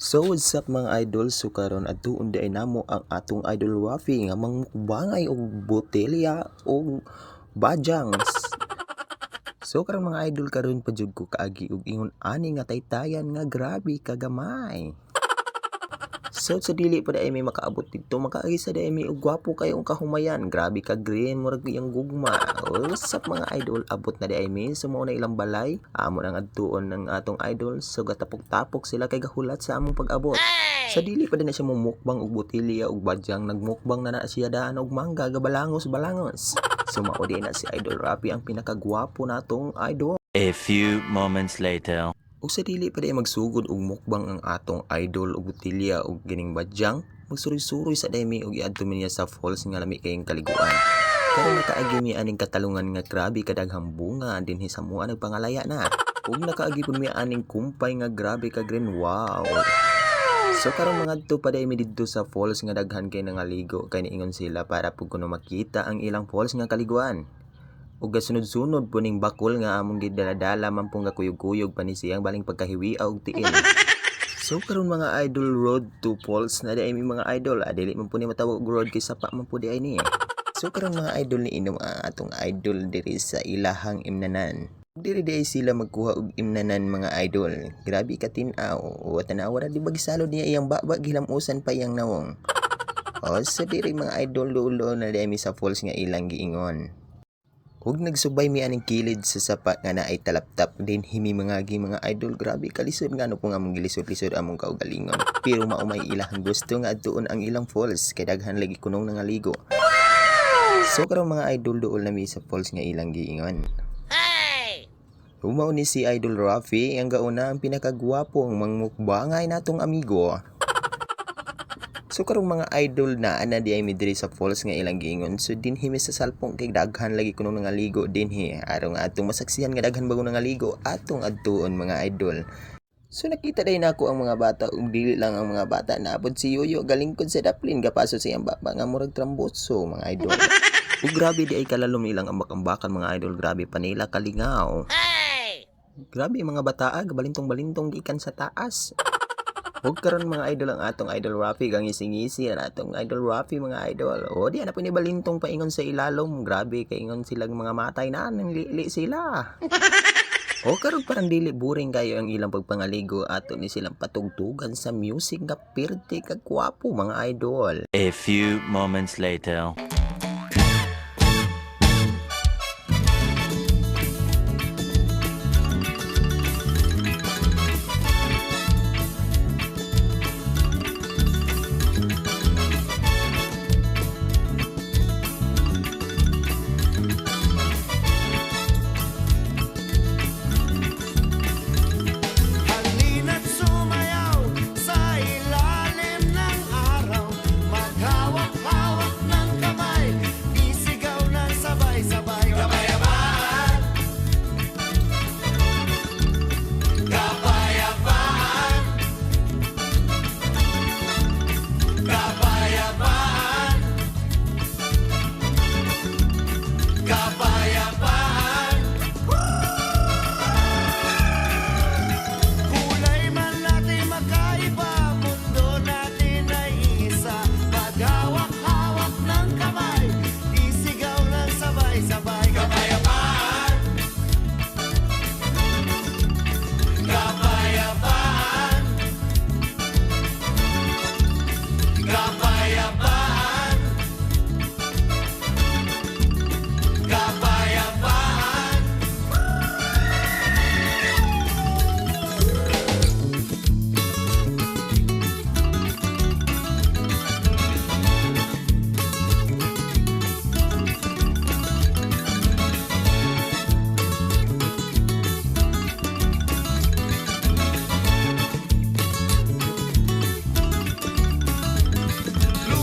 So what's up mga idol, so karon adtuon di ay namo ang atong idol Rafi nga mangmukbangay og botelya og bajangs. So karon mga idol, karon pa jud ko kaagi og ingon ani nga taytayan nga grabe kagamay. So sa dili pa ay may makaabot dito, makaagi sa day may gwapo kayong kahumayan, grabe ka green murag iyang gugma. What's up mga idol, abot na day may so mao na ilang balay amo nang adtuon ng atong idol, so gatapok-tapok sila kay gahulat sa among pag-abot. Sa dili pa din na siya mumukbang og botilya og badyang, nagmukbang na siya daan og mangga gabalangos-balangos. So mao di na si Idol Rafi ang pinakagwapo natong idol. A few moments later. Ug sa dili pa di magsugod og mukbang ang atong idol og botilya og gining badyang, magsuroy-suroy sa daymi og iadto niya sa falls nga lami kayong kaliguan. Karon nakaagi mi aning katalungan nga grabe kadaghang bunga dinhi sa mua nagpangalaya na. Ug nakaagi pud mi aning kumpay nga grabe ka green, wow. So karong mga adto pa day mi didto sa falls nga daghan kay nangaligo kay niingon sila para pud kuno makita ang ilang falls nga kaliguan. Ug gasunod-sunod po ning bakol nga among gidaladala man pong gakuyog-kuyog pa ni siyang baling pagkahiwi og tiil. So karon mga idol, road to falls na di ay mi mga idol, dili man po ni matawag og road kay sapa man po di ay ni. So karon mga idol, ni inom ang atong idol diri sa ilahang imnanan. Diri di ay sila magkuha og imnanan mga idol. Grabe ka tin-aw, o tanawa ra di ba gisalo niya iyang baba gilamusan pa iyang nawong. O sa diri mga idol, lulo na di ay mi sa falls nga ilang giingon. Huwag nagsubay mi aning kilid sa sapat nga naay talaptap din himi mga idol, grabe kalisod nga no po nga mong gilisod-lisod among kaugalingon. Pero maumay ilahang gusto nga adtuon ang ilang falls kay daghan lagi kunong nangaligo. So karong mga idol, duol na mi sa falls nga ilang giingon. Humaw ni si Idol Rafi ang gauna ang pinakagwapong mangmukbangay natong amigo. So karong mga idol, na ana di ay mi diri sa falls nga ilang giingon. So dinhi mi sa salpong kay daghan lagi kuno nangaligo dinhi. Aron nga atong masaksihan nga daghan bago nangaligo atong adtuon mga idol. So nakita day nako ang mga bata ug dili lang ang mga bata, naabot si Yoyo galingkod sa daplin gapaso sa iyang baba nga murag tramboso mga idol. Ug grabe di ay kalalom ilang ambak-ambakan mga idol, grabe pa nila kalingaw. Grabe mga bataa, gabalintong-balintong gikan sa taas. Huwag karon mga idol ang atong Idol Rafi, gang ising-isi ang atong Idol Rafi mga idol. O di na po ni balintong paingon sa ilalom, grabe kaingon silang mga matay na, nang lili sila. O karon parang dili boring kayo ang ilang pagpangaligo, ato ni silang patugtugan sa music nga pirte kag kwapo mga idol. A few moments later.